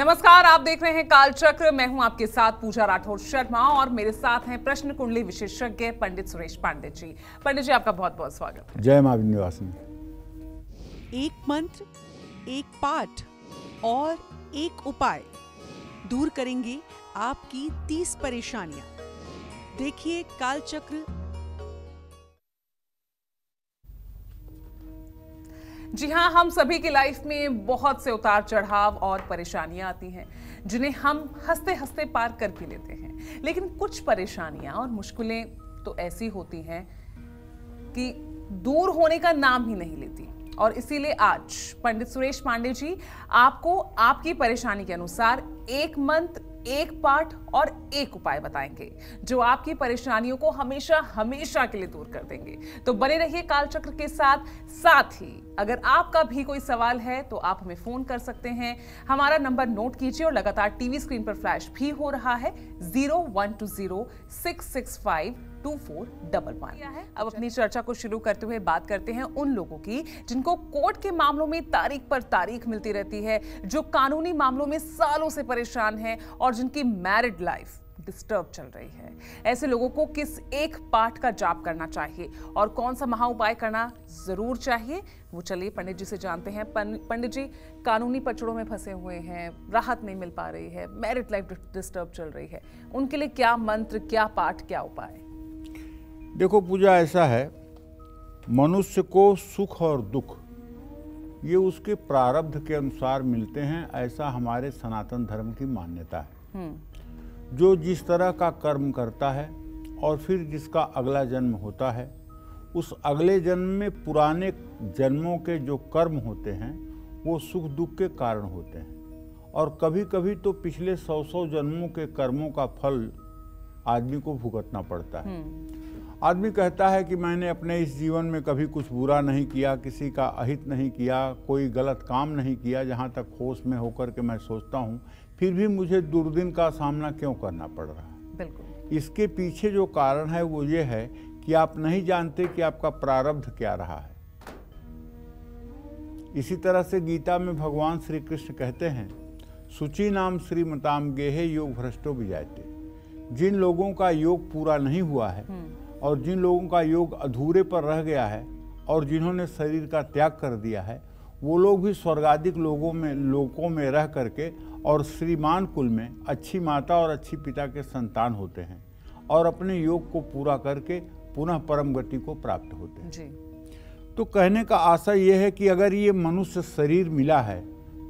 नमस्कार, आप देख रहे हैं कालचक्र। मैं हूं आपके साथ पूजा राठौर शर्मा और मेरे साथ हैं प्रश्न कुंडली विशेषज्ञ पंडित सुरेश पांडे जी। पंडित जी, आपका बहुत बहुत स्वागत। जय मां विंध्यवासिनी। एक मंत्र, एक पाठ और एक उपाय दूर करेंगे आपकी 30 परेशानियां। देखिए कालचक्र। जी हाँ, हम सभी की लाइफ में बहुत से उतार चढ़ाव और परेशानियां आती हैं जिन्हें हम हंसते हंसते पार कर भी लेते हैं। लेकिन कुछ परेशानियां और मुश्किलें तो ऐसी होती हैं कि दूर होने का नाम ही नहीं लेती। और इसीलिए आज पंडित सुरेश पांडे जी आपको आपकी परेशानी के अनुसार एक मंत्र, एक पाठ और एक उपाय बताएंगे जो आपकी परेशानियों को हमेशा हमेशा के लिए दूर कर देंगे। तो बने रहिए कालचक्र के साथ। साथ ही अगर आपका भी कोई सवाल है तो आप हमें फोन कर सकते हैं। हमारा नंबर नोट कीजिए और लगातार टीवी स्क्रीन पर फ्लैश भी हो रहा है 0120-665-2411। अब अपनी चर्चा को शुरू करते हुए बात करते हैं उन लोगों की जिनको कोर्ट के मामलों में तारीख पर तारीख मिलती रहती है, जो कानूनी मामलों में सालों से परेशान हैं और जिनकी मैरिड लाइफ डिस्टर्ब चल रही है। ऐसे लोगों को किस एक पाठ का जाप करना चाहिए और कौन सा महा उपाय करना जरूर चाहिए, वो चलिए पंडित जी से जानते हैं। पंडित जी, कानूनी पचड़ों में फंसे हुए हैं, राहत नहीं मिल पा रही है, मैरिड लाइफ डिस्टर्ब चल रही है, उनके लिए क्या मंत्र, क्या पाठ, क्या उपाय? देखो पूजा, ऐसा है, मनुष्य को सुख और दुख ये उसके प्रारब्ध के अनुसार मिलते हैं, ऐसा हमारे सनातन धर्म की मान्यता है। जो जिस तरह का कर्म करता है और फिर जिसका अगला जन्म होता है, उस अगले जन्म में पुराने जन्मों के जो कर्म होते हैं वो सुख दुख के कारण होते हैं। और कभी कभी तो पिछले 100 जन्मों के कर्मों का फल आदमी को भुगतना पड़ता है। आदमी कहता है कि मैंने अपने इस जीवन में कभी कुछ बुरा नहीं किया, किसी का अहित नहीं किया, कोई गलत काम नहीं किया, जहाँ तक होश में होकर के मैं सोचता हूँ, फिर भी मुझे दुर्दिन का सामना क्यों करना पड़ रहा है। बिल्कुल। इसके पीछे जो कारण है वो ये है कि आप नहीं जानते कि आपका प्रारब्ध क्या रहा है। इसी तरह से गीता में भगवान श्री कृष्ण कहते हैं, शुचि नाम श्रीमताम गेहे योग भ्रष्टो विजायते। जिन लोगों का योग पूरा नहीं हुआ है और जिन लोगों का योग अधूरे पर रह गया है और जिन्होंने शरीर का त्याग कर दिया है, वो लोग भी स्वर्गाधिक लोकों में रह करके और श्रीमान कुल में अच्छी माता और अच्छी पिता के संतान होते हैं और अपने योग को पूरा करके पुनः परम गति को प्राप्त होते हैं। जी। तो कहने का आशय यह है कि अगर ये मनुष्य शरीर मिला है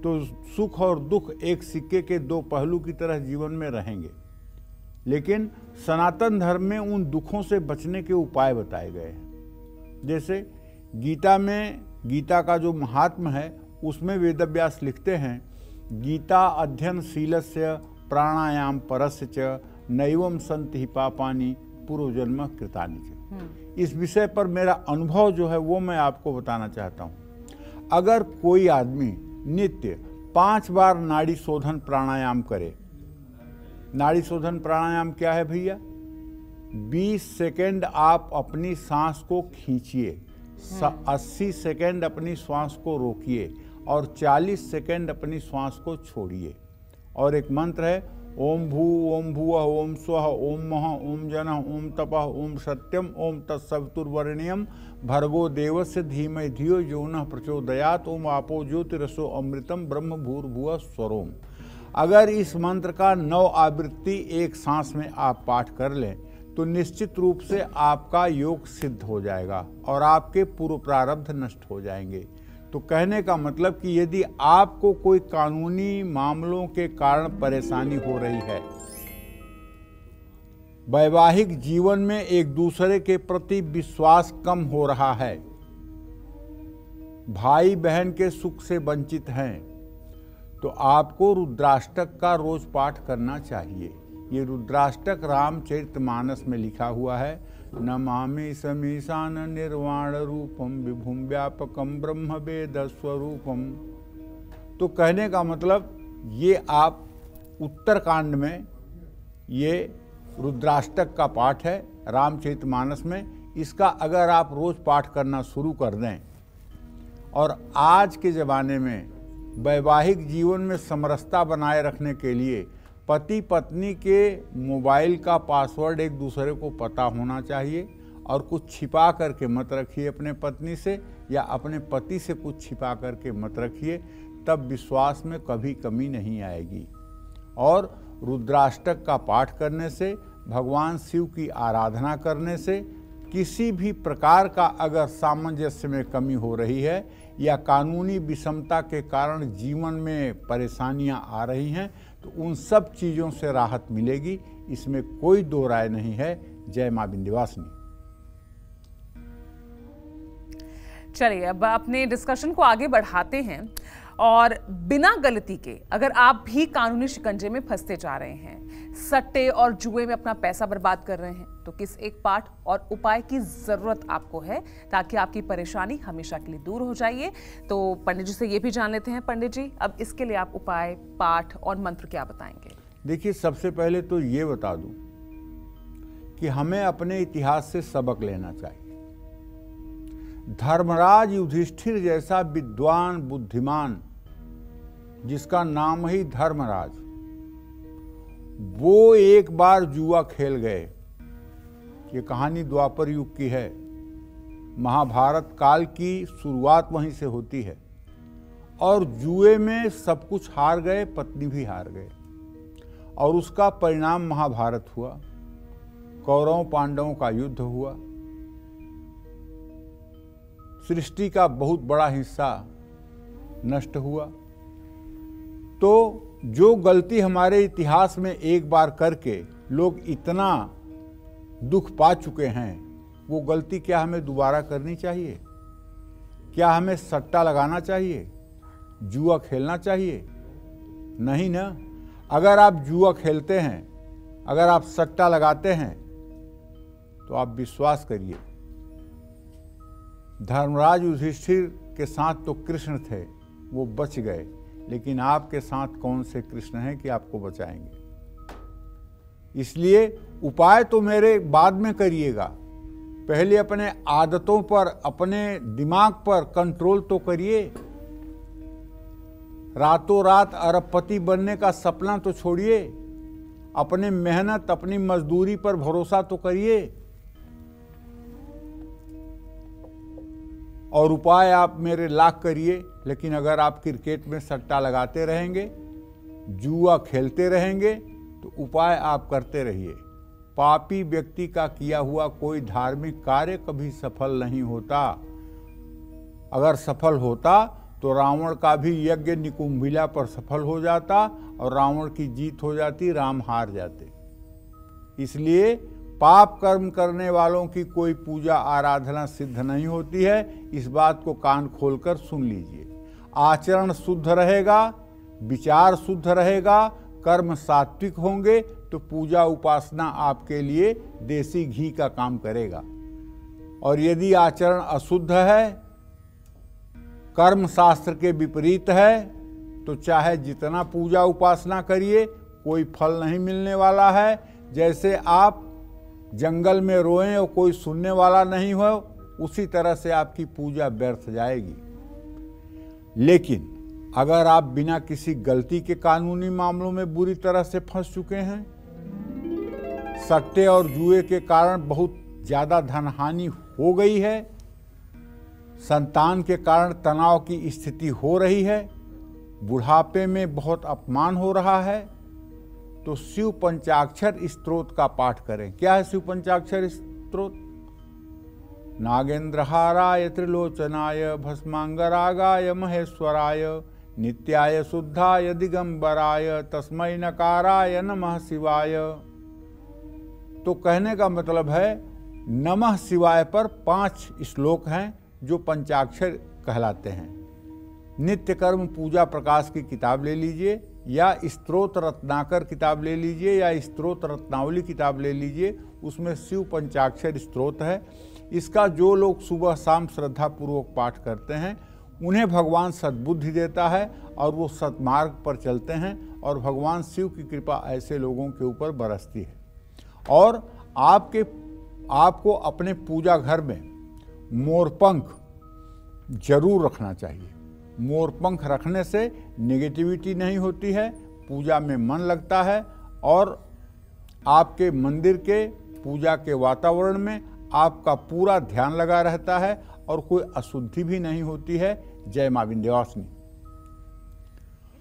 तो सुख और दुख एक सिक्के के दो पहलू की तरह जीवन में रहेंगे। लेकिन सनातन धर्म में उन दुखों से बचने के उपाय बताए गए हैं। जैसे गीता में, गीता का जो महात्म्य है उसमें वेदव्यास लिखते हैं, गीता अध्ययन शीलस्य प्राणायाम परस्य च नैवम संति पापानि पूर्वजन्म कृतानि च। इस विषय पर मेरा अनुभव जो है वो मैं आपको बताना चाहता हूँ। अगर कोई आदमी नित्य 5 बार नाड़ी शोधन प्राणायाम करे। नाड़ी शोधन प्राणायाम क्या है भैया? 20 सेकेंड आप अपनी सांस को खींचिए, 80 सेकेंड अपनी श्वास को रोकिए और 40 सेकेंड अपनी श्वास को छोड़िए। और एक मंत्र है, ओम भू ओम भुवः ओम स्वः ओम महः ओम जनः ओम तपः ओम सत्यम ओम तत्सवितुर्वरेण्यं भर्गो देवस्य धीमहि धियो यो नः प्रचोदयात् ओम आपो ज्योतिरसो अमृतम ब्रह्म भूर्भुवः स्वरोम। अगर इस मंत्र का 9 आवृत्ति एक सांस में आप पाठ कर लें तो निश्चित रूप से आपका योग सिद्ध हो जाएगा और आपके पूर्व प्रारब्ध नष्ट हो जाएंगे। तो कहने का मतलब कि यदि आपको कोई कानूनी मामलों के कारण परेशानी हो रही है, वैवाहिक जीवन में एक दूसरे के प्रति विश्वास कम हो रहा है, भाई बहन के सुख से वंचित हैं, तो आपको रुद्राष्टक का रोज पाठ करना चाहिए। ये रुद्राष्टक रामचरितमानस में लिखा हुआ है, नमामि समीशान निर्वाण रूपम विभुम व्यापकम ब्रह्म वेद स्वरूपम। तो कहने का मतलब ये आप उत्तरकांड में ये रुद्राष्टक का पाठ है रामचरितमानस में। इसका अगर आप रोज पाठ करना शुरू कर दें, और आज के ज़माने में वैवाहिक जीवन में समरसता बनाए रखने के लिए पति पत्नी के मोबाइल का पासवर्ड एक दूसरे को पता होना चाहिए और कुछ छिपा करके मत रखिए अपने पत्नी से, या अपने पति से कुछ छिपा करके मत रखिए, तब विश्वास में कभी कमी नहीं आएगी। और रुद्राष्टक का पाठ करने से, भगवान शिव की आराधना करने से किसी भी प्रकार का अगर सामंजस्य में कमी हो रही है या कानूनी विषमता के कारण जीवन में परेशानियां आ रही हैं, तो उन सब चीज़ों से राहत मिलेगी, इसमें कोई दो राय नहीं है। जय मां विंध्यवासिनी। चलिए अब अपने डिस्कशन को आगे बढ़ाते हैं। और बिना गलती के अगर आप भी कानूनी शिकंजे में फंसते जा रहे हैं, सट्टे और जुए में अपना पैसा बर्बाद कर रहे हैं, तो किस एक पाठ और उपाय की जरूरत आपको है ताकि आपकी परेशानी हमेशा के लिए दूर हो जाइए? तो पंडित जी से ये भी जान लेते हैं। पंडित जी, अब इसके लिए आप उपाय, पाठ और मंत्र क्या बताएंगे? देखिए, सबसे पहले तो ये बता दूं कि हमें अपने इतिहास से सबक लेना चाहिए। धर्मराज युधिष्ठिर जैसा विद्वान बुद्धिमान जिसका नाम ही धर्मराज, वो एक बार जुआ खेल गए। ये कहानी द्वापर युग की है, महाभारत काल की शुरुआत वहीं से होती है। और जुए में सब कुछ हार गए, पत्नी भी हार गए, और उसका परिणाम महाभारत हुआ। कौरवों पांडवों का युद्ध हुआ। सृष्टि का बहुत बड़ा हिस्सा नष्ट हुआ। तो जो गलती हमारे इतिहास में एक बार करके लोग इतना दुख पा चुके हैं, वो गलती क्या हमें दोबारा करनी चाहिए? क्या हमें सट्टा लगाना चाहिए, जुआ खेलना चाहिए? नहीं ना। अगर आप जुआ खेलते हैं, अगर आप सट्टा लगाते हैं, तो आप विश्वास करिए, धर्मराज युधिष्ठिर के साथ तो कृष्ण थे, वो बच गए, लेकिन आपके साथ कौन से कृष्ण हैं कि आपको बचाएंगे? इसलिए उपाय तो मेरे बाद में करिएगा, पहले अपने आदतों पर, अपने दिमाग पर कंट्रोल तो करिए। रातों रात अरबपति बनने का सपना तो छोड़िए, अपने मेहनत, अपनी मजदूरी पर भरोसा तो करिए। और उपाय आप मेरे लाख करिए, लेकिन अगर आप क्रिकेट में सट्टा लगाते रहेंगे, जुआ खेलते रहेंगे, तो उपाय आप करते रहिए। पापी व्यक्ति का किया हुआ कोई धार्मिक कार्य कभी सफल नहीं होता। अगर सफल होता तो रावण का भी यज्ञ निकुंभिला पर सफल हो जाता और रावण की जीत हो जाती, राम हार जाते। इसलिए पाप कर्म करने वालों की कोई पूजा आराधना सिद्ध नहीं होती है। इस बात को कान खोलकर सुन लीजिए। आचरण शुद्ध रहेगा, विचार शुद्ध रहेगा, कर्म सात्विक होंगे, तो पूजा उपासना आपके लिए देसी घी का काम करेगा। और यदि आचरण अशुद्ध है, कर्म शास्त्र के विपरीत है, तो चाहे जितना पूजा उपासना करिए, कोई फल नहीं मिलने वाला है। जैसे आप जंगल में रोएं और कोई सुनने वाला नहीं हो, उसी तरह से आपकी पूजा व्यर्थ जाएगी। लेकिन अगर आप बिना किसी गलती के कानूनी मामलों में बुरी तरह से फंस चुके हैं, सट्टे और जुए के कारण बहुत ज्यादा धनहानि हो गई है, संतान के कारण तनाव की स्थिति हो रही है, बुढ़ापे में बहुत अपमान हो रहा है, तो शिव पंचाक्षर स्तोत्र का पाठ करें। क्या है शिव पंचाक्षर स्तोत्र? नागेंद्रहाराय त्रिलोचनाय भस्मांगरागाय महेश्वराय नित्याय शुद्धाय दिगंबराय तस्मै नकाराय नमः शिवाय। तो कहने का मतलब है, नमः शिवाय पर 5 श्लोक हैं जो पंचाक्षर कहलाते हैं। नित्य कर्म पूजा प्रकाश की किताब ले लीजिए, या स्तोत्र रत्नाकर किताब ले लीजिए, या स्तोत्र रत्नावली किताब ले लीजिए, उसमें शिव पंचाक्षर स्तोत्र है। इसका जो लोग सुबह शाम श्रद्धा पूर्वक पाठ करते हैं, उन्हें भगवान सद्बुद्धि देता है और वो सत्मार्ग पर चलते हैं, और भगवान शिव की कृपा ऐसे लोगों के ऊपर बरसती है। और आपको अपने पूजा घर में मोरपंख जरूर रखना चाहिए। मोरपंख रखने से नेगेटिविटी नहीं होती है, पूजा में मन लगता है और आपके मंदिर के पूजा के वातावरण में आपका पूरा ध्यान लगा रहता है और कोई अशुद्धि भी नहीं होती है। जय मां विंध्यवासिनी।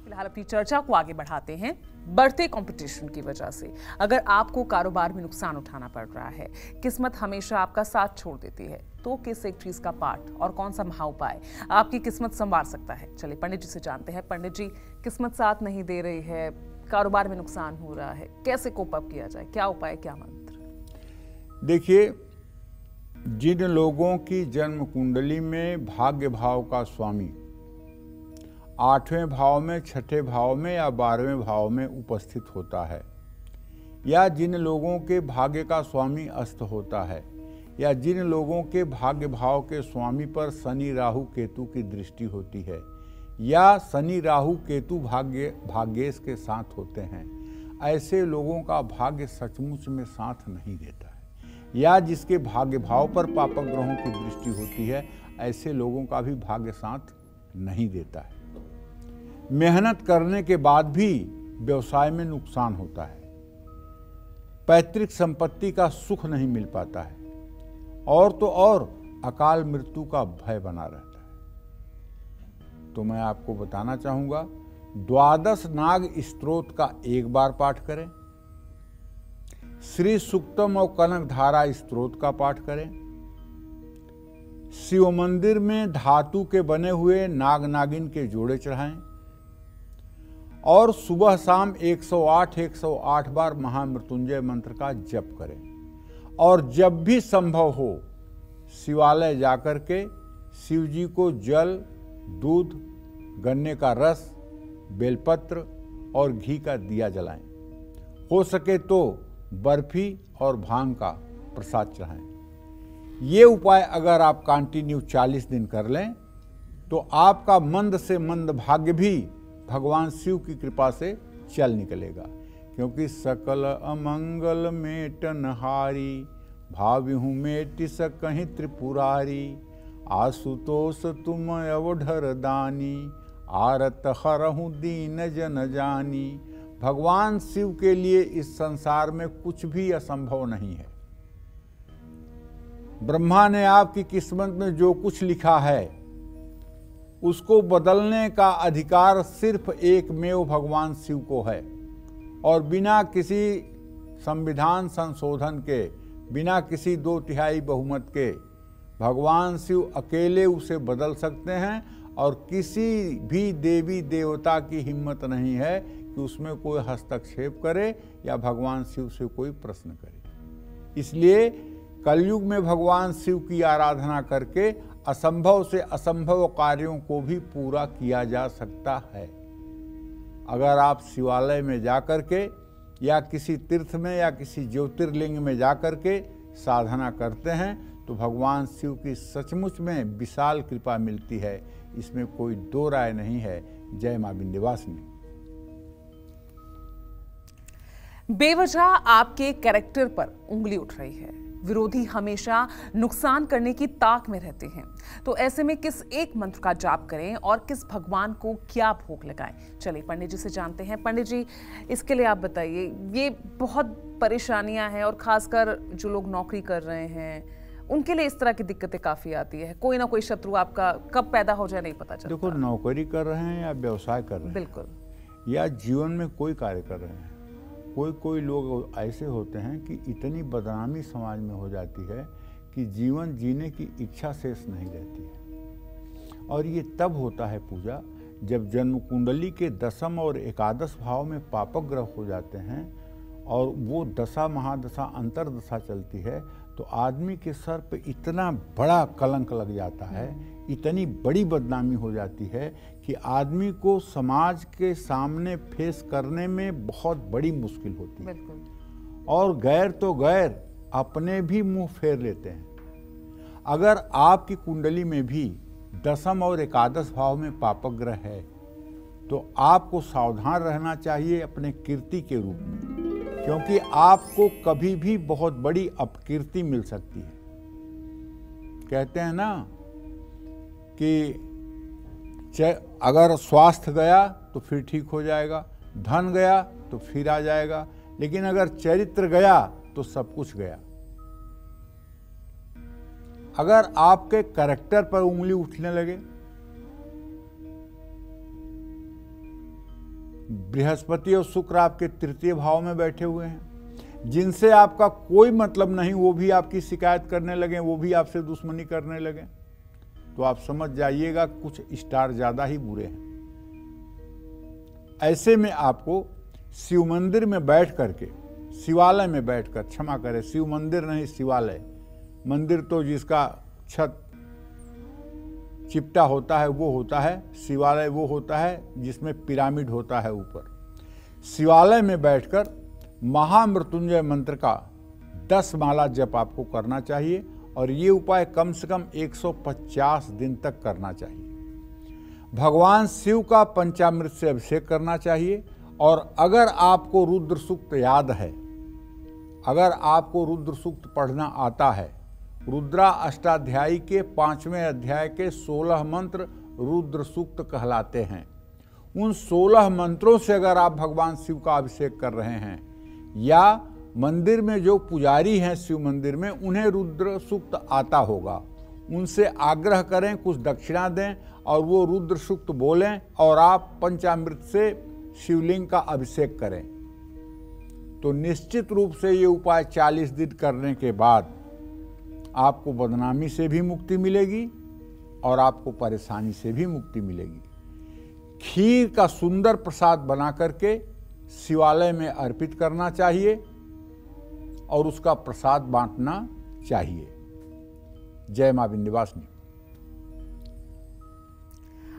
फिलहाल अपनी चर्चा को आगे बढ़ाते हैं। बढ़ते कंपटीशन की वजह से अगर आपको कारोबार में नुकसान उठाना पड़ रहा है, किस्मत हमेशा आपका साथ छोड़ देती है, तो किस एक चीज का पाठ और कौन सा महाउपाय आपकी किस्मत संवार सकता है? चलिए पंडित जी से जानते हैं। पंडित जी, किस्मत साथ नहीं दे रही है, कारोबार में नुकसान हो रहा है, कैसे कोप अप किया जाए? क्या उपाय, क्या मंत्र? देखिए, जिन लोगों की जन्म कुंडली में भाग्य भाव का स्वामी 8वें भाव में, 6ठे भाव में या 12वें भाव में उपस्थित होता है, या जिन लोगों के भाग्य का स्वामी अस्त होता है, या जिन लोगों के भाग्य भाव के स्वामी पर शनि राहु केतु की दृष्टि होती है, या शनि राहु केतु भाग्येश के साथ होते हैं, ऐसे लोगों का भाग्य सचमुच में साथ नहीं देता है। या जिसके भाग्य भाव पर पापक ग्रहों की दृष्टि होती है, ऐसे लोगों का भी भाग्य साथ नहीं देता है। मेहनत करने के बाद भी व्यवसाय में नुकसान होता है, पैतृक संपत्ति का सुख नहीं मिल पाता है, और तो और अकाल मृत्यु का भय बना रहता है। तो मैं आपको बताना चाहूंगा, 12 नाग स्तोत्र का एक बार पाठ करें, श्री सुक्तम और कनक धारा स्तोत्र का पाठ करें, शिव मंदिर में धातु के बने हुए नाग नागिन के जोड़े चढ़ाएं, और सुबह शाम 108 बार महामृत्युंजय मंत्र का जप करें। और जब भी संभव हो शिवालय जाकर के शिव जी को जल, दूध, गन्ने का रस, बेलपत्र और घी का दिया जलाएं। हो सके तो बर्फी और भांग का प्रसाद चढ़ाएं। ये उपाय अगर आप कंटिन्यू 40 दिन कर लें तो आपका मंद से मंद भाग्य भी भगवान शिव की कृपा से चल निकलेगा। क्योंकि सकल अमंगल मेटनहारी, भाव्यहूँ मेटि सकहि त्रिपुरारी, आशुतोष तुम अवढर दानी, आरत हरहु दीन जन जानी। भगवान शिव के लिए इस संसार में कुछ भी असंभव नहीं है। ब्रह्मा ने आपकी किस्मत में जो कुछ लिखा है उसको बदलने का अधिकार सिर्फ एकमेव भगवान शिव को है, और बिना किसी संविधान संशोधन के, बिना किसी 2/3 बहुमत के भगवान शिव अकेले उसे बदल सकते हैं, और किसी भी देवी देवता की हिम्मत नहीं है कि उसमें कोई हस्तक्षेप करे या भगवान शिव से कोई प्रश्न करे। इसलिए कलयुग में भगवान शिव की आराधना करके असंभव से असंभव कार्यों को भी पूरा किया जा सकता है। अगर आप शिवालय में जाकर के या किसी तीर्थ में या किसी ज्योतिर्लिंग में जाकर के साधना करते हैं तो भगवान शिव की सचमुच में विशाल कृपा मिलती है, इसमें कोई दो राय नहीं है। जय मां विंध्यवासिनी। बेवजह आपके कैरेक्टर पर उंगली उठ रही है, विरोधी हमेशा नुकसान करने की ताक में रहते हैं, तो ऐसे में किस एक मंत्र का जाप करें और किस भगवान को क्या भोग लगाएं? चलिए पंडित जी से जानते हैं। पंडित जी, इसके लिए आप बताइए, ये बहुत परेशानियां हैं और खासकर जो लोग नौकरी कर रहे हैं उनके लिए इस तरह की दिक्कतें काफी आती है। कोई ना कोई शत्रु आपका कब पैदा हो जाए नहीं पता चलता। देखो, नौकरी कर रहे हैं या व्यवसाय कर रहे हैं, बिल्कुल, या जीवन में कोई कार्य कर रहे हैं, कोई लोग ऐसे होते हैं कि इतनी बदनामी समाज में हो जाती है कि जीवन जीने की इच्छा शेष नहीं रहती है। और ये तब होता है पूजा जब जन्म कुंडली के 10म और 11 भाव में पापक ग्रह हो जाते हैं और वो दशा महादशा अंतरदशा चलती है, तो आदमी के सर पे इतना बड़ा कलंक लग जाता है, इतनी बड़ी बदनामी हो जाती है कि आदमी को समाज के सामने फेस करने में बहुत बड़ी मुश्किल होती है। और गैर तो गैर, अपने भी मुंह फेर लेते हैं। अगर आपकी कुंडली में भी 10म और 11 भाव में पापक ग्रह है तो आपको सावधान रहना चाहिए अपने कीर्ति के रूप में, क्योंकि आपको कभी भी बहुत बड़ी अपकीर्ति मिल सकती है। कहते हैं ना कि अगर स्वास्थ्य गया तो फिर ठीक हो जाएगा, धन गया तो फिर आ जाएगा, लेकिन अगर चरित्र गया तो सब कुछ गया। अगर आपके कैरेक्टर पर उंगली उठने लगे, बृहस्पति और शुक्र आपके तृतीय भाव में बैठे हुए हैं, जिनसे आपका कोई मतलब नहीं, वो भी आपकी शिकायत करने लगे, वो भी आपसे दुश्मनी करने लगे, तो आप समझ जाइएगा कुछ स्टार ज्यादा ही बुरे हैं। ऐसे में आपको शिव मंदिर में बैठ करके, शिवालय में बैठकर, क्षमा करें, शिव मंदिर नहीं शिवालय, मंदिर तो जिसका छत चिपटा होता है वो होता है, शिवालय वो होता है जिसमें पिरामिड होता है ऊपर। शिवालय में बैठकर महामृत्युंजय मंत्र का 10 माला जप आपको करना चाहिए, और ये उपाय कम से कम 150 दिन तक करना चाहिए। भगवान शिव का पंचामृत से अभिषेक करना चाहिए, और अगर आपको रुद्र सूक्त याद है, अगर आपको रुद्र सूक्त पढ़ना आता है, रुद्रा अष्टाध्यायी के 5वें अध्याय के 16 मंत्र रुद्र सूक्त कहलाते हैं। उन 16 मंत्रों से अगर आप भगवान शिव का अभिषेक कर रहे हैं, या मंदिर में जो पुजारी हैं शिव मंदिर में, उन्हें रुद्र सूक्त आता होगा, उनसे आग्रह करें, कुछ दक्षिणा दें और वो रुद्र सूक्त बोलें, और आप पंचामृत से शिवलिंग का अभिषेक करें, तो निश्चित रूप से ये उपाय 40 दिन करने के बाद आपको बदनामी से भी मुक्ति मिलेगी और आपको परेशानी से भी मुक्ति मिलेगी। खीर का सुंदर प्रसाद बना करके शिवालय में अर्पित करना चाहिए और उसका प्रसाद बांटना चाहिए। जय मां विंध्यवासिनी।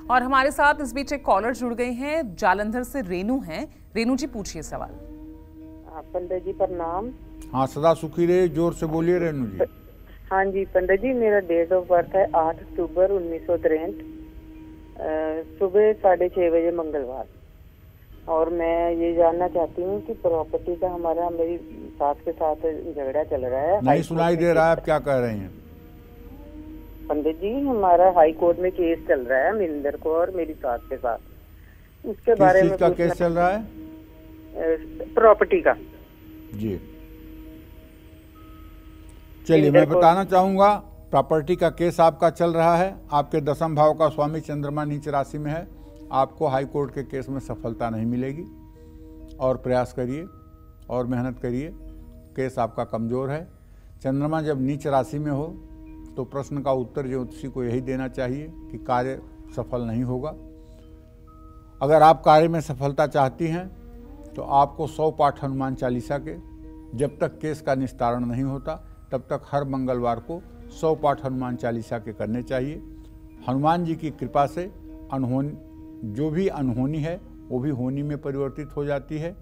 और हमारे साथ इस बीच एक कॉलर जुड़ गए हैं, जालंधर से रेनू हैं। रेनू जी पूछिए सवाल। पंडित जी प्रणाम। हाँ, सदा सुखी रहे, जोर से बोलिए रेनू जी। हाँ जी पंडित जी, मेरा डेट ऑफ बर्थ है 8 अक्टूबर 1963, सुबह 6:30 बजे मंगलवार। और मैं ये जानना चाहती हूँ कि प्रॉपर्टी का हमारा, मेरी सास के साथ झगड़ा चल रहा है। नहीं सुनाई दे रहा है, आप क्या कह रहे हैं? पंडित जी, हमारा हाई कोर्ट में केस चल रहा है मिलिंदर को और मेरी सास के साथ, उसके बारे में। किस चीज का केस चल रहा है? प्रॉपर्टी का जी। चलिए, मैं बताना चाहूंगा, प्रॉपर्टी का केस आपका चल रहा है, आपके 10वें भाव का स्वामी चंद्रमा नीच राशि में है। आपको हाई कोर्ट के केस में सफलता नहीं मिलेगी, और प्रयास करिए और मेहनत करिए। केस आपका कमज़ोर है। चंद्रमा जब नीच राशि में हो तो प्रश्न का उत्तर ज्योतिषी को यही देना चाहिए कि कार्य सफल नहीं होगा। अगर आप कार्य में सफलता चाहती हैं तो आपको 100 पाठ हनुमान चालीसा के, जब तक केस का निस्तारण नहीं होता तब तक हर मंगलवार को 100 पाठ हनुमान चालीसा के करने चाहिए। हनुमान जी की कृपा से जो भी अनहोनी है वो भी होनी में परिवर्तित हो जाती है,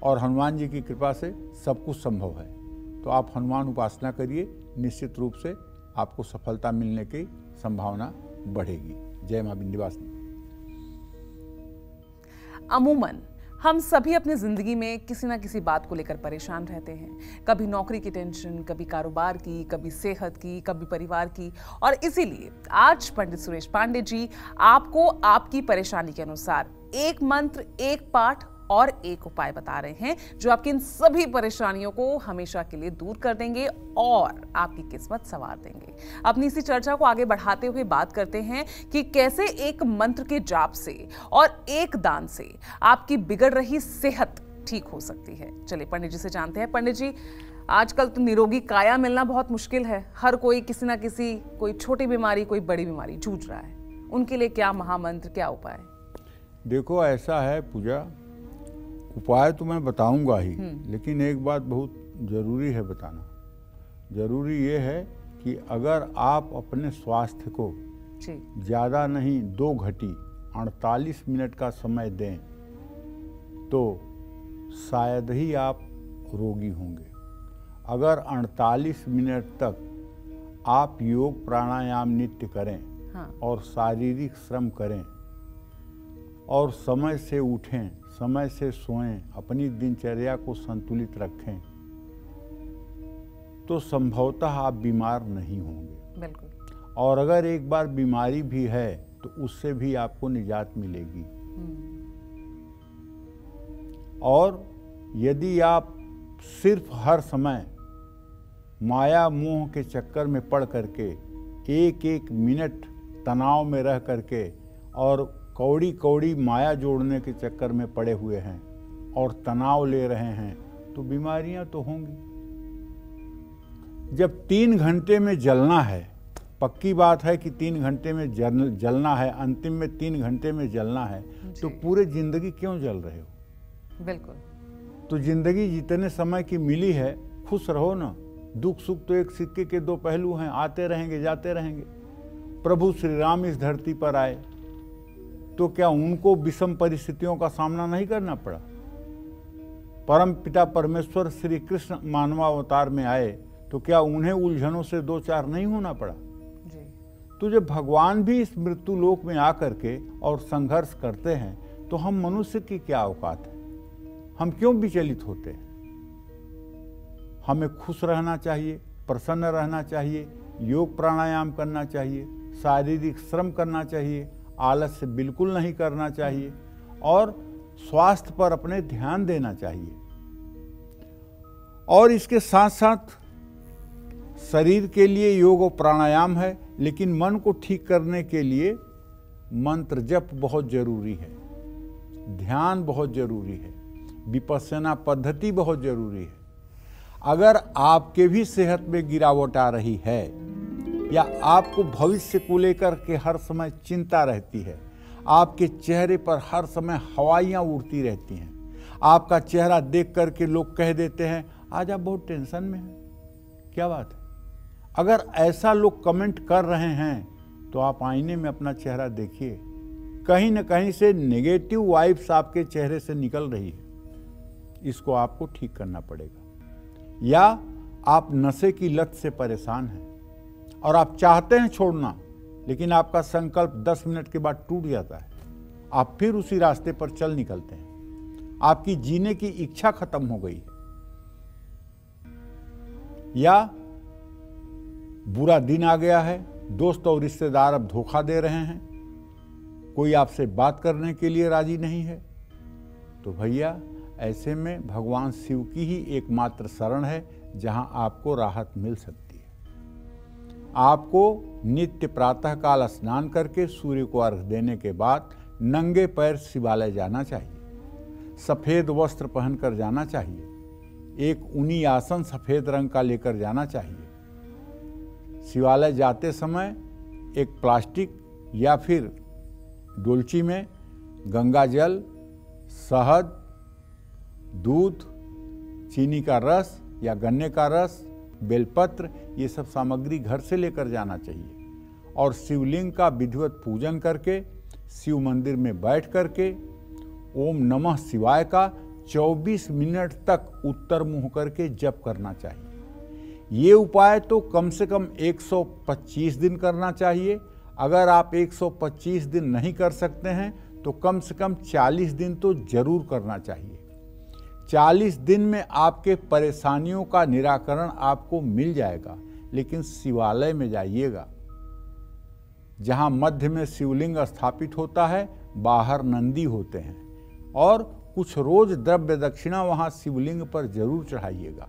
और हनुमान जी की कृपा से सब कुछ संभव है। तो आप हनुमान उपासना करिए, निश्चित रूप से आपको सफलता मिलने की संभावना बढ़ेगी। जय मां विंध्यवासिनी। अमूमन हम सभी अपनी जिंदगी में किसी ना किसी बात को लेकर परेशान रहते हैं। कभी नौकरी की टेंशन, कभी कारोबार की, कभी सेहत की, कभी परिवार की। और इसीलिए आज पंडित सुरेश पांडे जी आपको आपकी परेशानी के अनुसार एक मंत्र, एक पाठ और एक उपाय बता रहे हैं, जो आपकी इन सभी परेशानियों को हमेशा के लिए दूर कर देंगे और आपकी किस्मत संवार देंगे। अपनी इसी चर्चा को आगे बढ़ाते हुए बात करते हैं कि कैसे एक मंत्र के जाप से और एक दान से आपकी बिगड़ रही सेहत ठीक हो सकती है। चलिए पंडित जी से जानते हैं। पंडित जी, आजकल तो निरोगी काया मिलना बहुत मुश्किल है। हर कोई किसी ना किसी, कोई छोटी बीमारी, कोई बड़ी बीमारी जूझ रहा है। उनके लिए क्या महामंत्र, क्या उपाय? देखो, ऐसा है पूजा, उपाय तो मैं बताऊंगा ही, लेकिन एक बात बहुत जरूरी है बताना। जरूरी ये है कि अगर आप अपने स्वास्थ्य को ज़्यादा नहीं 2 घंटे 48 मिनट का समय दें तो शायद ही आप रोगी होंगे। अगर 48 मिनट तक आप योग प्राणायाम नित्य करें, और शारीरिक श्रम करें और समय से उठें, समय से सोएं, अपनी दिनचर्या को संतुलित रखें, तो संभवतः आप बीमार नहीं होंगे। बिल्कुल। और अगर एक बार बीमारी भी है तो उससे भी आपको निजात मिलेगी। और यदि आप सिर्फ हर समय माया मोह के चक्कर में पड़ करके एक एक मिनट तनाव में रह करके और कौड़ी कौड़ी माया जोड़ने के चक्कर में पड़े हुए हैं और तनाव ले रहे हैं, तो बीमारियां तो होंगी। जब 3 घंटे में जलना है, पक्की बात है कि 3 घंटे में जलना है, अंतिम में 3 घंटे में जलना है, तो पूरे जिंदगी क्यों जल रहे हो? बिल्कुल। तो जिंदगी जितने समय की मिली है खुश रहो ना। दुख सुख तो एक सिक्के के 2 पहलू हैं, आते रहेंगे जाते रहेंगे। प्रभु श्री राम इस धरती पर आए तो क्या उनको विषम परिस्थितियों का सामना नहीं करना पड़ा? परम पिता परमेश्वर श्री कृष्ण मानवावतार में आए तो क्या उन्हें उलझनों से 2-4 नहीं होना पड़ा? जी। तो जब भगवान भी इस मृत्यु लोक में आकर के और संघर्ष करते हैं तो हम मनुष्य की क्या औकात है? हम क्यों विचलित होते हैं? हमें खुश रहना चाहिए, प्रसन्न रहना चाहिए, योग प्राणायाम करना चाहिए, शारीरिक श्रम करना चाहिए, आलस्य बिल्कुल नहीं करना चाहिए और स्वास्थ्य पर अपने ध्यान देना चाहिए। और इसके साथ साथ शरीर के लिए योग और प्राणायाम है, लेकिन मन को ठीक करने के लिए मंत्र जप बहुत जरूरी है, ध्यान बहुत जरूरी है, विपश्यना पद्धति बहुत जरूरी है। अगर आपके भी सेहत में गिरावट आ रही है या आपको भविष्य को लेकर के हर समय चिंता रहती है, आपके चेहरे पर हर समय हवाइयाँ उड़ती रहती हैं, आपका चेहरा देख करके लोग कह देते हैं आज आप बहुत टेंशन में हैं, क्या बात है? अगर ऐसा लोग कमेंट कर रहे हैं तो आप आईने में अपना चेहरा देखिए, कहीं न कहीं से नेगेटिव वाइब्स आपके चेहरे से निकल रही है, इसको आपको ठीक करना पड़ेगा। या आप नशे की लत से परेशान हैं और आप चाहते हैं छोड़ना, लेकिन आपका संकल्प 10 मिनट के बाद टूट जाता है, आप फिर उसी रास्ते पर चल निकलते हैं, आपकी जीने की इच्छा खत्म हो गई है। या बुरा दिन आ गया है, दोस्त और रिश्तेदार अब धोखा दे रहे हैं, कोई आपसे बात करने के लिए राजी नहीं है, तो भैया ऐसे में भगवान शिव की ही एकमात्र शरण है जहां आपको राहत मिल सकती है। आपको नित्य प्रातः काल स्नान करके सूर्य को अर्घ्य देने के बाद नंगे पैर शिवालय जाना चाहिए, सफेद वस्त्र पहनकर जाना चाहिए, एक ऊनी आसन सफेद रंग का लेकर जाना चाहिए। शिवालय जाते समय एक प्लास्टिक या फिर डोलची में गंगा जल, शहद, दूध, चीनी का रस या गन्ने का रस, बेलपत्र, ये सब सामग्री घर से लेकर जाना चाहिए और शिवलिंग का विधिवत पूजन करके शिव मंदिर में बैठ करके ओम नमः शिवाय का 24 मिनट तक उत्तर मुंह करके जप करना चाहिए। ये उपाय तो कम से कम 125 दिन करना चाहिए। अगर आप 125 दिन नहीं कर सकते हैं तो कम से कम 40 दिन तो जरूर करना चाहिए। 40 दिन में आपके परेशानियों का निराकरण आपको मिल जाएगा। लेकिन शिवालय में जाइएगा, जहां मध्य में शिवलिंग स्थापित होता है, बाहर नंदी होते हैं, और कुछ रोज द्रव्य दक्षिणा वहां शिवलिंग पर जरूर चढ़ाइएगा।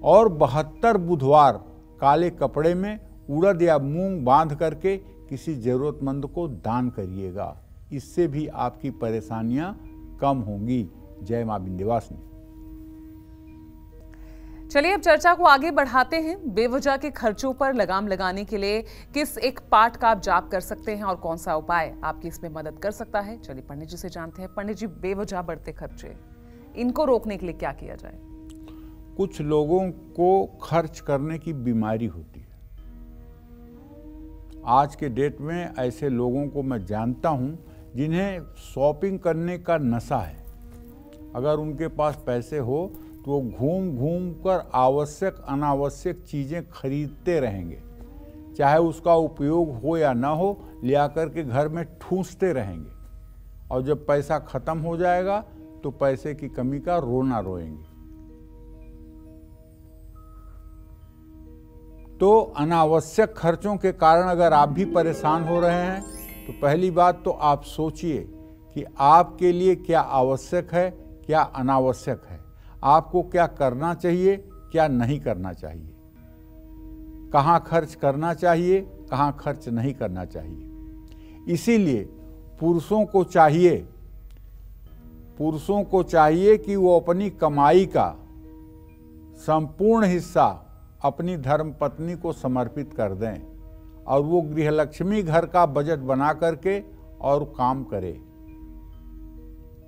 और 72 बुधवार काले कपड़े में उड़द या मूंग बांध करके किसी जरूरतमंद को दान करिएगा। इससे भी आपकी परेशानियां कम होंगी। जय मां विंध्यवासिनी। चलिए अब चर्चा को आगे बढ़ाते हैं। बेवजह के खर्चों पर लगाम लगाने के लिए किस एक पाठ का आप जाप कर सकते हैं और कौन सा उपाय आपकी इसमें मदद कर सकता है, चलिए पंडित जी से जानते हैं। पंडित जी, बेवजह बढ़ते खर्चे, इनको रोकने के लिए क्या किया जाए? कुछ लोगों को खर्च करने की बीमारी होती है। आज के डेट में ऐसे लोगों को मैं जानता हूं जिन्हें शॉपिंग करने का नशा है। अगर उनके पास पैसे हो तो वो घूम घूम कर आवश्यक अनावश्यक चीज़ें खरीदते रहेंगे, चाहे उसका उपयोग हो या ना हो, ले आकर के घर में ठूंसते रहेंगे, और जब पैसा खत्म हो जाएगा तो पैसे की कमी का रोना रोएंगे। तो अनावश्यक खर्चों के कारण अगर आप भी परेशान हो रहे हैं तो पहली बात तो आप सोचिए कि आपके लिए क्या आवश्यक है, क्या अनावश्यक है, आपको क्या करना चाहिए, क्या नहीं करना चाहिए, कहाँ खर्च करना चाहिए, कहाँ खर्च नहीं करना चाहिए। इसीलिए पुरुषों को चाहिए कि वो अपनी कमाई का संपूर्ण हिस्सा अपनी धर्मपत्नी को समर्पित कर दें और वो गृहलक्ष्मी घर का बजट बना करके और काम करे।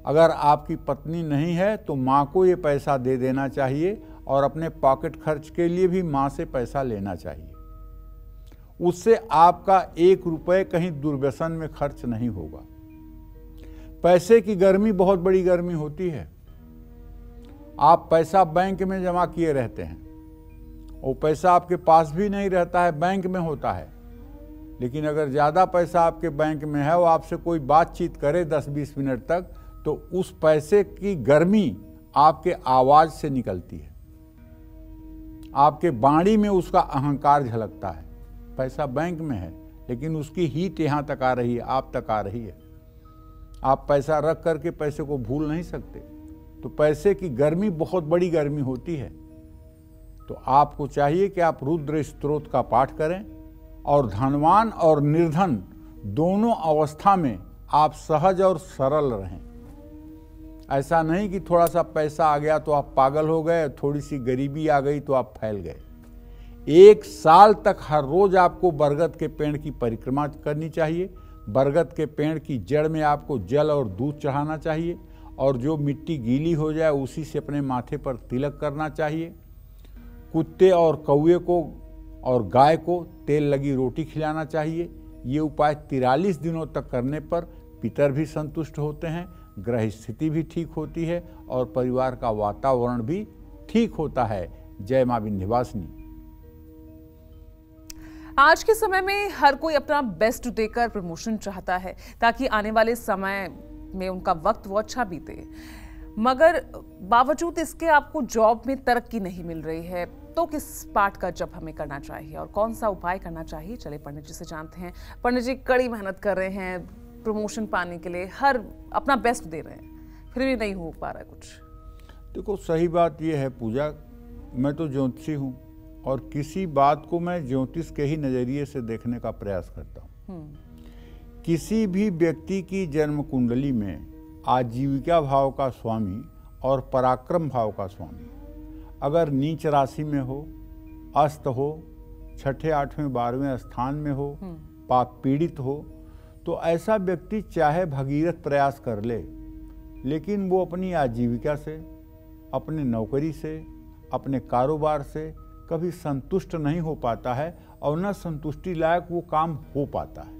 अगर आपकी पत्नी नहीं है तो माँ को ये पैसा दे देना चाहिए और अपने पॉकेट खर्च के लिए भी माँ से पैसा लेना चाहिए। उससे आपका 1 रुपये कहीं दुर्व्यसन में खर्च नहीं होगा। पैसे की गर्मी बहुत बड़ी गर्मी होती है। आप पैसा बैंक में जमा किए रहते हैं, वो पैसा आपके पास भी नहीं रहता है, बैंक में होता है। लेकिन अगर ज़्यादा पैसा आपके बैंक में है, वो आपसे कोई बातचीत करे 10-20 मिनट तक, तो उस पैसे की गर्मी आपके आवाज़ से निकलती है, आपके वाणी में उसका अहंकार झलकता है। पैसा बैंक में है लेकिन उसकी हीट यहाँ तक आ रही है, आप तक आ रही है। आप पैसा रख करके पैसे को भूल नहीं सकते। तो पैसे की गर्मी बहुत बड़ी गर्मी होती है। तो आपको चाहिए कि आप रुद्र स्तोत्र का पाठ करें और धनवान और निर्धन दोनों अवस्था में आप सहज और सरल रहें। ऐसा नहीं कि थोड़ा सा पैसा आ गया तो आप पागल हो गए, थोड़ी सी गरीबी आ गई तो आप फैल गए। 1 साल तक हर रोज आपको बरगद के पेड़ की परिक्रमा करनी चाहिए। बरगद के पेड़ की जड़ में आपको जल और दूध चढ़ाना चाहिए और जो मिट्टी गीली हो जाए उसी से अपने माथे पर तिलक करना चाहिए। कुत्ते और कौवे को और गाय को तेल लगी रोटी खिलाना चाहिए। ये उपाय 43 दिनों तक करने पर पितर भी संतुष्ट होते हैं, ग्रह स्थिति भी ठीक होती है और परिवार का वातावरण भी ठीक होता है। जय मां विंध्यवासिनी। आज के समय में हर कोई अपना बेस्ट देकर प्रमोशन चाहता है ताकि आने वाले समय में उनका वक्त वो अच्छा बीते, मगर बावजूद इसके आपको जॉब में तरक्की नहीं मिल रही है। तो किस पाठ का जप हमें करना चाहिए और कौन सा उपाय करना चाहिए, चले पंडित जी से जानते हैं। पंडित जी कड़ी मेहनत कर रहे हैं प्रमोशन पाने के लिए, हर अपना बेस्ट दे रहे हैं, फिर भी नहीं हो पा रहा है कुछ। देखो, सही बात यह है पूजा, मैं तो ज्योतिषी हूँ और किसी बात को मैं ज्योतिष के ही नज़रिए से देखने का प्रयास करता हूँ। किसी भी व्यक्ति की जन्म कुंडली में आजीविका भाव का स्वामी और पराक्रम भाव का स्वामी अगर नीच राशि में हो, अस्त हो, 6ठे 8वें 12वें स्थान में हो, पाप पीड़ित हो, तो ऐसा व्यक्ति चाहे भगीरथ प्रयास कर ले, लेकिन वो अपनी आजीविका से, अपने नौकरी से, अपने कारोबार से कभी संतुष्ट नहीं हो पाता है और न संतुष्टि लायक वो काम हो पाता है।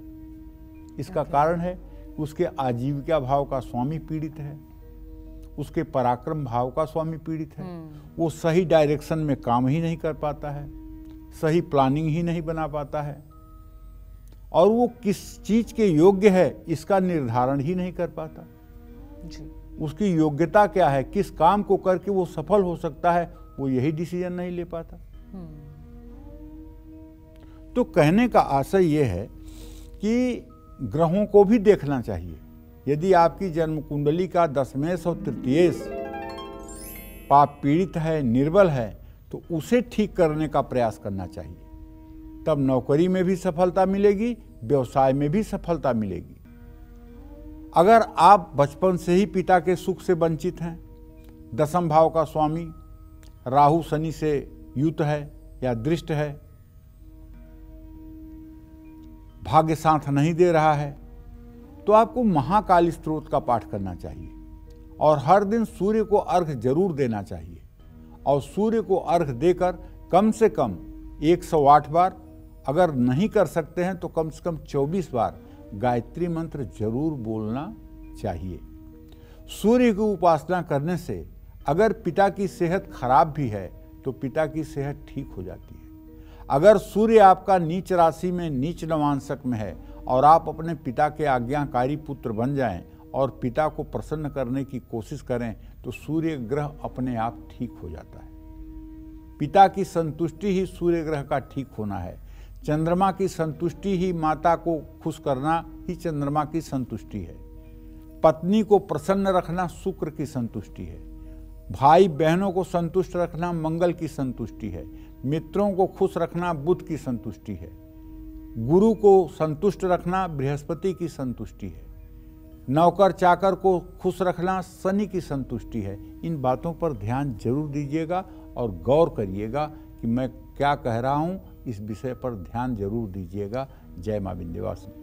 इसका कारण है कि उसके आजीविका भाव का स्वामी पीड़ित है, उसके पराक्रम भाव का स्वामी पीड़ित है। वो सही डायरेक्शन में काम ही नहीं कर पाता है, सही प्लानिंग ही नहीं बना पाता है और वो किस चीज के योग्य है इसका निर्धारण ही नहीं कर पाता जी। उसकी योग्यता क्या है, किस काम को करके वो सफल हो सकता है, वो यही डिसीजन नहीं ले पाता। तो कहने का आशय ये है कि ग्रहों को भी देखना चाहिए। यदि आपकी जन्म कुंडली का 10वेश और 3तीयेश पाप पीड़ित है, निर्बल है, तो उसे ठीक करने का प्रयास करना चाहिए। तब नौकरी में भी सफलता मिलेगी, व्यवसाय में भी सफलता मिलेगी। अगर आप बचपन से ही पिता के सुख से वंचित हैं, 10म भाव का स्वामी राहु शनि से युत है या दृष्ट है, भाग्य साथ नहीं दे रहा है, तो आपको महाकाली स्तोत्र का पाठ करना चाहिए और हर दिन सूर्य को अर्घ जरूर देना चाहिए और सूर्य को अर्घ देकर कम से कम 108 बार, अगर नहीं कर सकते हैं तो कम से कम 24 बार गायत्री मंत्र जरूर बोलना चाहिए। सूर्य की उपासना करने से अगर पिता की सेहत खराब भी है तो पिता की सेहत ठीक हो जाती है। अगर सूर्य आपका नीच राशि में नीच नवांशक में है और आप अपने पिता के आज्ञाकारी पुत्र बन जाएं और पिता को प्रसन्न करने की कोशिश करें तो सूर्य ग्रह अपने आप ठीक हो जाता है। पिता की संतुष्टि ही सूर्य ग्रह का ठीक होना है। चंद्रमा की संतुष्टि ही माता को खुश करना ही चंद्रमा की संतुष्टि है। पत्नी को प्रसन्न रखना शुक्र की संतुष्टि है। भाई बहनों को संतुष्ट रखना मंगल की संतुष्टि है। मित्रों को खुश रखना बुध की संतुष्टि है। गुरु को संतुष्ट रखना बृहस्पति की संतुष्टि है। नौकर चाकर को खुश रखना शनि की संतुष्टि है। इन बातों पर ध्यान जरूर दीजिएगा और गौर करिएगा कि मैं क्या कह रहा हूं, इस विषय पर ध्यान जरूर दीजिएगा। जय मां विंध्यवासिनी।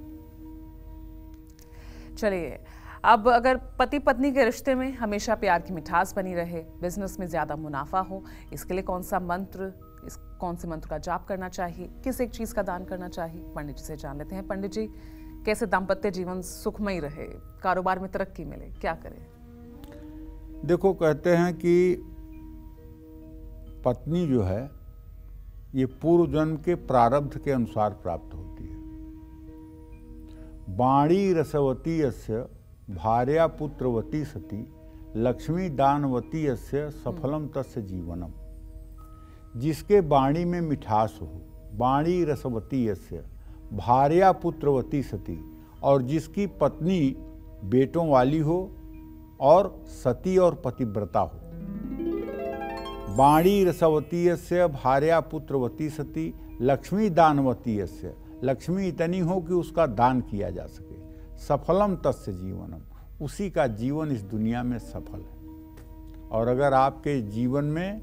चलिए, अब अगर पति पत्नी के रिश्ते में हमेशा प्यार की मिठास बनी रहे, बिजनेस में ज्यादा मुनाफा हो, इसके लिए कौन से मंत्र का जाप करना चाहिए, किस एक चीज का दान करना चाहिए, पंडित जी से जान लेते हैं। पंडित जी, कैसे दाम्पत्य जीवन सुखमय रहे, कारोबार में तरक्की मिले, क्या करें? देखो, कहते हैं कि पत्नी जो है ये पूर्व जन्म के प्रारब्ध के अनुसार प्राप्त होती है। बाणी रसवती यस्य भार्या पुत्रवती सती लक्ष्मी दानवती यस्य सफलम तस्य जीवनम। जिसके बाणी में मिठास हो, बाणी रसवती यस्य भार्या पुत्रवती सती, और जिसकी पत्नी बेटों वाली हो और सती और पतिव्रता हो। बाणी रसवती यस्य भार्या पुत्रवती सती लक्ष्मी दानवती यस्य, लक्ष्मी इतनी हो कि उसका दान किया जा सके। सफलम तस्य जीवनम, उसी का जीवन इस दुनिया में सफल है। और अगर आपके जीवन में,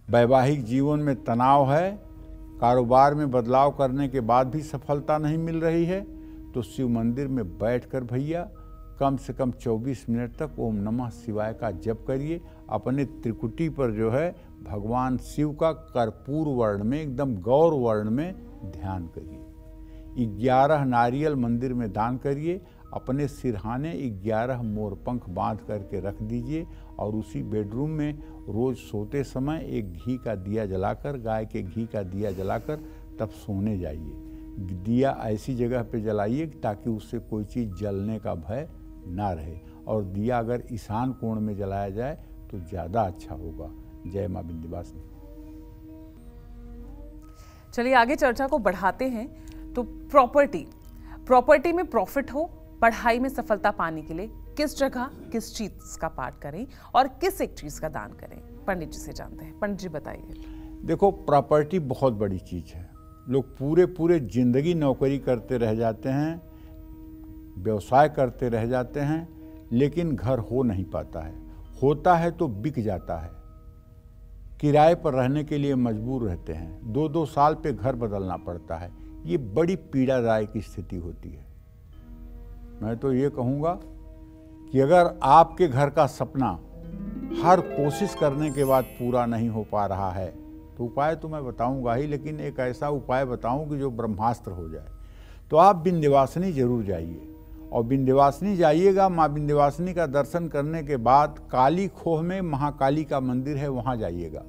वैवाहिक जीवन में तनाव है, कारोबार में बदलाव करने के बाद भी सफलता नहीं मिल रही है, तो शिव मंदिर में बैठकर भैया कम से कम 24 मिनट तक ओम नमः शिवाय का जप करिए। अपने त्रिकुटी पर जो है भगवान शिव का कर्पूर वर्ण में, एकदम गौर वर्ण में ध्यान करिए। 11 नारियल मंदिर में दान करिए। अपने सिरहाने 11 मोरपंख बांध करके रख दीजिए और उसी बेडरूम में रोज सोते समय एक घी का दिया जलाकर, गाय के घी का दिया जलाकर तब सोने जाइए। दिया ऐसी जगह पे जलाइए ताकि उससे कोई चीज़ जलने का भय ना रहे, और दिया अगर ईशान कोण में जलाया जाए तो ज़्यादा अच्छा होगा। जय मां विंध्यवासिनी। चलिए आगे चर्चा को बढ़ाते हैं। तो प्रॉपर्टी में प्रॉफिट हो, पढ़ाई में सफलता पाने के लिए किस जगह किस चीज का पाठ करें और किस एक चीज का दान करें, पंडित जी से जानते हैं। पंडित जी बताइए। देखो, प्रॉपर्टी बहुत बड़ी चीज है। लोग पूरे जिंदगी नौकरी करते रह जाते हैं, व्यवसाय करते रह जाते हैं, लेकिन घर हो नहीं पाता है। होता है तो बिक जाता है, किराए पर रहने के लिए मजबूर रहते हैं, 2-2 साल पे घर बदलना पड़ता है। ये बड़ी पीड़ादायक स्थिति होती है। मैं तो ये कहूँगा कि अगर आपके घर का सपना हर कोशिश करने के बाद पूरा नहीं हो पा रहा है, तो उपाय तो मैं बताऊँगा ही, लेकिन एक ऐसा उपाय बताऊँ कि जो ब्रह्मास्त्र हो जाए। तो आप विंध्यवासिनी जरूर जाइए, और विंध्यवासिनी जाइएगा। माँ विंध्यवासिनी का दर्शन करने के बाद काली खोह में महाकाली का मंदिर है, वहाँ जाइएगा,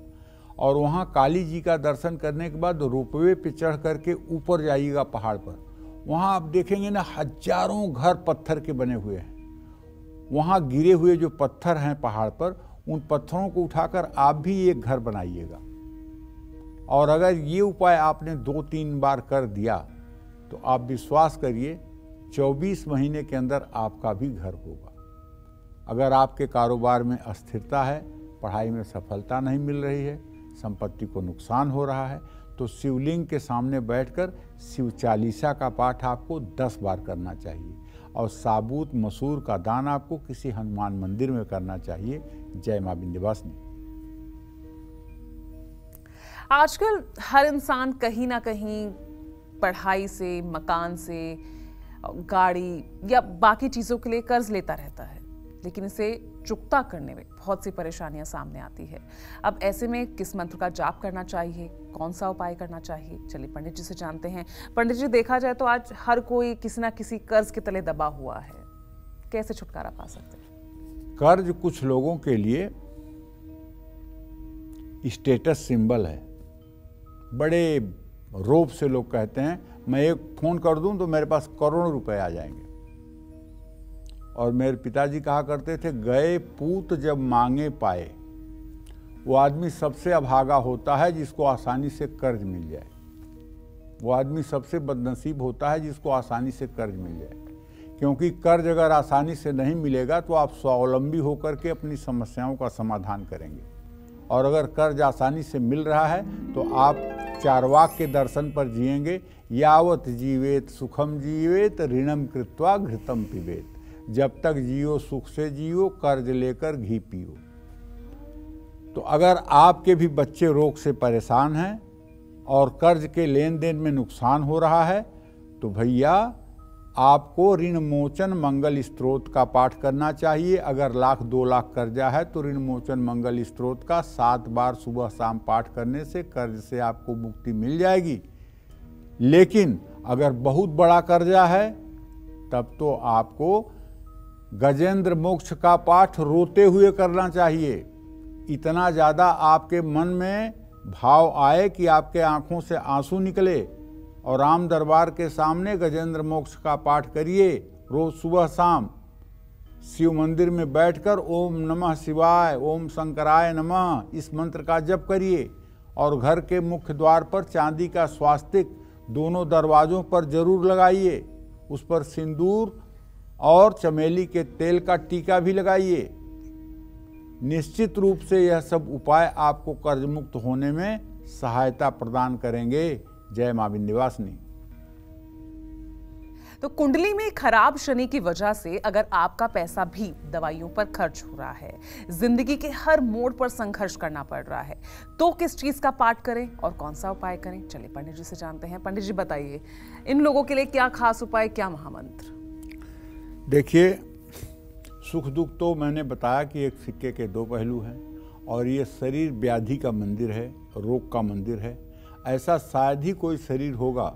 और वहाँ काली जी का दर्शन करने के बाद रोपवे पे चढ़ करके ऊपर जाइएगा पहाड़ पर। वहाँ आप देखेंगे ना, हजारों घर पत्थर के बने हुए हैं। वहाँ गिरे हुए जो पत्थर हैं पहाड़ पर, उन पत्थरों को उठाकर आप भी एक घर बनाइएगा। और अगर ये उपाय आपने 2-3 बार कर दिया तो आप विश्वास करिए 24 महीने के अंदर आपका भी घर होगा। अगर आपके कारोबार में अस्थिरता है, पढ़ाई में सफलता नहीं मिल रही है, संपत्ति को नुकसान हो रहा है, तो शिवलिंग के सामने बैठकर शिव चालीसा का पाठ आपको 10 बार करना चाहिए, और साबुत मसूर का दान आपको किसी हनुमान मंदिर में करना चाहिए। जय मां विंध्यवासिनी। आजकल हर इंसान कहीं ना कहीं पढ़ाई से, मकान से, गाड़ी या बाकी चीजों के लिए कर्ज लेता रहता है, लेकिन इसे चुकता करने में बहुत सी परेशानियां सामने आती है। अब ऐसे में किस मंत्र का जाप करना चाहिए, कौन सा उपाय करना चाहिए, चलिए पंडित जी से जानते हैं। पंडित जी, देखा जाए तो आज हर कोई किसी ना किसी कर्ज के तले दबा हुआ है, कैसे छुटकारा पा सकते हैं? कर्ज कुछ लोगों के लिए स्टेटस सिंबल है। बड़े रोब से लोग कहते हैं, मैं एक फोन कर दूं तो मेरे पास करोड़ों रुपए आ जाएंगे। और मेरे पिताजी कहा करते थे, गए पूत जब मांगे पाए। वो आदमी सबसे अभागा होता है जिसको आसानी से कर्ज मिल जाए। वो आदमी सबसे बदनसीब होता है जिसको आसानी से कर्ज मिल जाए, क्योंकि कर्ज अगर आसानी से नहीं मिलेगा तो आप स्वावलंबी होकर के अपनी समस्याओं का समाधान करेंगे, और अगर कर्ज आसानी से मिल रहा है तो आप चारवाक के दर्शन पर जिएंगे। यावत जीवेत सुखम जीवेत ऋणम कृत्वा घृतम पिबेत। जब तक जियो सुख से जियो, कर्ज लेकर घी पियो। तो अगर आपके भी बच्चे रोग से परेशान हैं और कर्ज के लेन देन में नुकसान हो रहा है, तो भैया आपको ऋण मोचन मंगल स्तोत्र का पाठ करना चाहिए। अगर 1,00,000 2 लाख कर्जा है तो ऋण मोचन मंगल स्तोत्र का 7 बार सुबह शाम पाठ करने से कर्ज से आपको मुक्ति मिल जाएगी। लेकिन अगर बहुत बड़ा कर्जा है तब तो आपको गजेंद्र मोक्ष का पाठ रोते हुए करना चाहिए। इतना ज़्यादा आपके मन में भाव आए कि आपके आंखों से आंसू निकले, और राम दरबार के सामने गजेंद्र मोक्ष का पाठ करिए रोज सुबह शाम। शिव मंदिर में बैठकर ओम नमः शिवाय, ओम शंकराय नमः इस मंत्र का जप करिए, और घर के मुख्य द्वार पर चांदी का स्वास्तिक दोनों दरवाजों पर जरूर लगाइए। उस पर सिंदूर और चमेली के तेल का टीका भी लगाइए। निश्चित रूप से यह सब उपाय आपको कर्ज मुक्त होने में सहायता प्रदान करेंगे। जय मां विंध्यवासिनी। तो कुंडली में खराब शनि की वजह से अगर आपका पैसा भी दवाइयों पर खर्च हो रहा है, जिंदगी के हर मोड़ पर संघर्ष करना पड़ रहा है, तो किस चीज का पाठ करें और कौन सा उपाय करें? चलिए पंडित जी से जानते हैं। पंडित जी बताइए, इन लोगों के लिए क्या खास उपाय, क्या महामंत्र? देखिए, सुख दुख तो मैंने बताया कि एक सिक्के के 2 पहलू हैं, और ये शरीर व्याधि का मंदिर है, रोग का मंदिर है। ऐसा शायद ही कोई शरीर होगा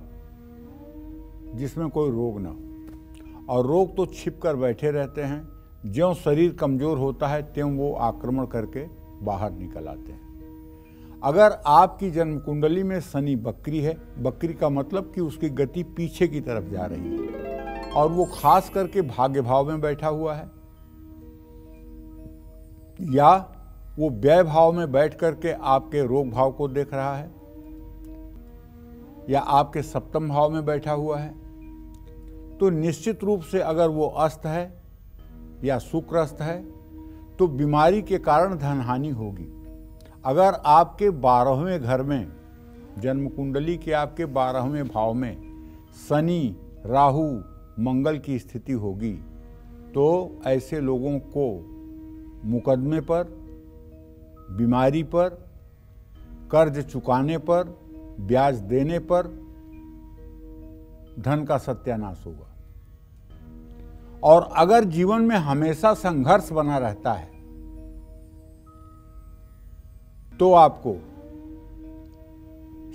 जिसमें कोई रोग ना हो, और रोग तो छिप कर बैठे रहते हैं। ज्यों शरीर कमज़ोर होता है त्यों वो आक्रमण करके बाहर निकल आते हैं। अगर आपकी जन्म कुंडली में शनि बकरी है, बकरी का मतलब कि उसकी गति पीछे की तरफ जा रही है, और वो खास करके भाग्य भाव में बैठा हुआ है, या वो व्यय भाव में बैठ करके आपके रोग भाव को देख रहा है, या आपके सप्तम भाव में बैठा हुआ है, तो निश्चित रूप से अगर वो अस्त है या शुक्रस्त है तो बीमारी के कारण धन हानि होगी। अगर आपके 12वें घर में, जन्म कुंडली के आपके 12वें भाव में शनि, राहु, मंगल की स्थिति होगी, तो ऐसे लोगों को मुकदमे पर, बीमारी पर, कर्ज चुकाने पर, ब्याज देने पर धन का सत्यानाश होगा। और अगर जीवन में हमेशा संघर्ष बना रहता है तो आपको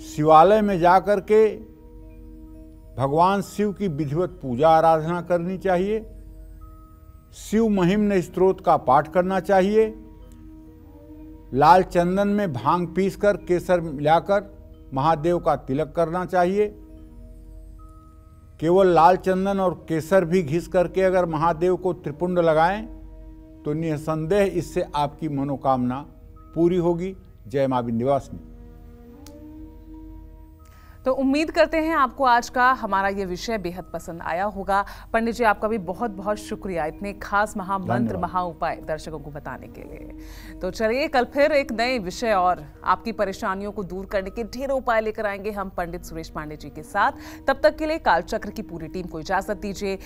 शिवालय में जाकर के भगवान शिव की विधिवत पूजा आराधना करनी चाहिए, शिव महिम्न स्तोत्र का पाठ करना चाहिए, लाल चंदन में भांग पीसकर केसर मिलाकर महादेव का तिलक करना चाहिए। केवल लाल चंदन और केसर भी घिस करके अगर महादेव को त्रिपुंड लगाएं तो निसंदेह इससे आपकी मनोकामना पूरी होगी। जय मां विंध्यवासिनी। तो उम्मीद करते हैं आपको आज का हमारा ये विषय बेहद पसंद आया होगा। पंडित जी, आपका भी बहुत बहुत शुक्रिया इतने खास महामंत्र, महा उपाय दर्शकों को बताने के लिए। तो चलिए, कल फिर एक नए विषय और आपकी परेशानियों को दूर करने के ढेरों उपाय लेकर आएंगे हम पंडित सुरेश पांडे जी के साथ। तब तक के लिए कालचक्र की पूरी टीम को इजाजत दीजिए।